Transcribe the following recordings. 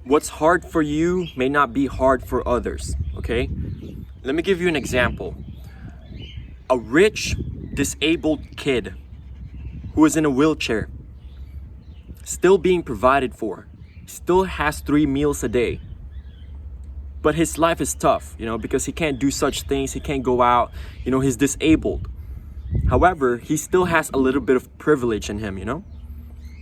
What's hard for you may not be hard for others, okay? Let me give you an example. A rich, disabled kid who is in a wheelchair, still being provided for, still has 3 meals a day. But his life is tough, because he can't do such things, he can't go out, he's disabled. However, he still has a little bit of privilege in him.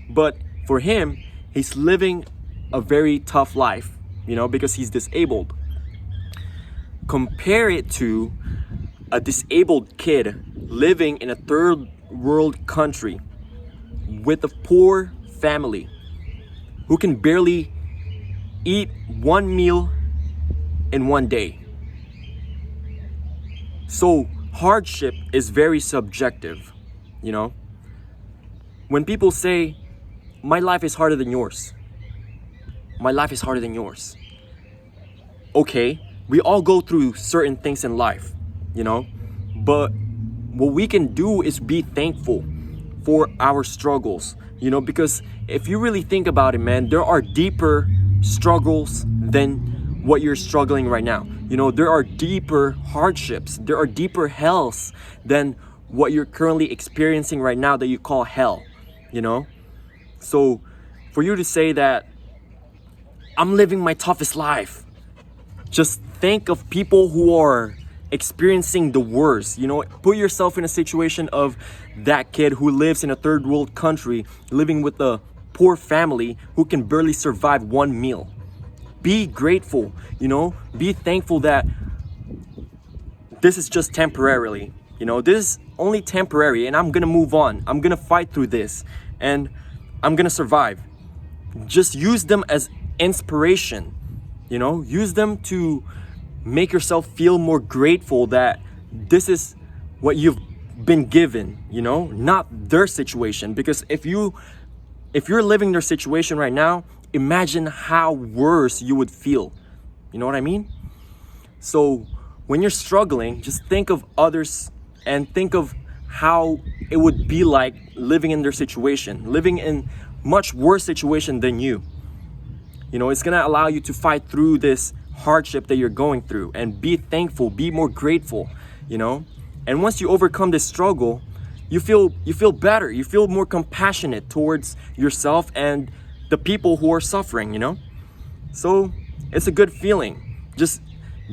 But for him, he's living a very tough life, because he's disabled. Compare it to a disabled kid living in a third world country with a poor family who can barely eat 1 meal in 1 day. So hardship is very subjective, When people say, my life is harder than yours. My life is harder than yours. Okay, we all go through certain things in life, but what we can do is be thankful for our struggles, because if you really think about it, man, there are deeper struggles than what you're struggling right now. There are deeper hardships, there are deeper hells than what you're currently experiencing right now that you call hell, So for you to say that I'm living my toughest life, just think of people who are experiencing the worst. Put yourself in a situation of that kid who lives in a third world country, living with a poor family who can barely survive 1 meal. Be grateful, be thankful that this is just temporarily, this is only temporary, and I'm gonna move on. I'm gonna fight through this, and I'm gonna survive. Just use them as inspiration, use them to make yourself feel more grateful that this is what you've been given, not their situation. Because if you're living their situation right now, imagine how worse you would feel. You know what I mean? So when you're struggling, just think of others and think of how it would be like living in their situation, living in much worse situation than you. It's gonna allow you to fight through this hardship that you're going through and be thankful, be more grateful, And once you overcome this struggle, you feel better, you feel more compassionate towards yourself and the people who are suffering, So it's a good feeling. Just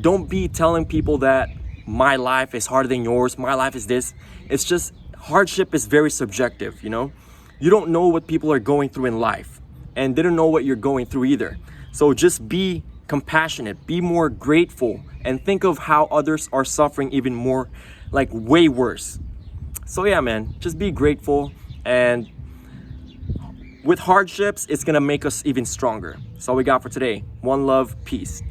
don't be telling people that my life is harder than yours, my life is this. It's just hardship is very subjective, You don't know what people are going through in life, and they don't know what you're going through either. So just be compassionate, be more grateful, and think of how others are suffering even more, like way worse. So yeah, man, just be grateful, and with hardships, it's gonna make us even stronger. That's all we got for today. One love, peace.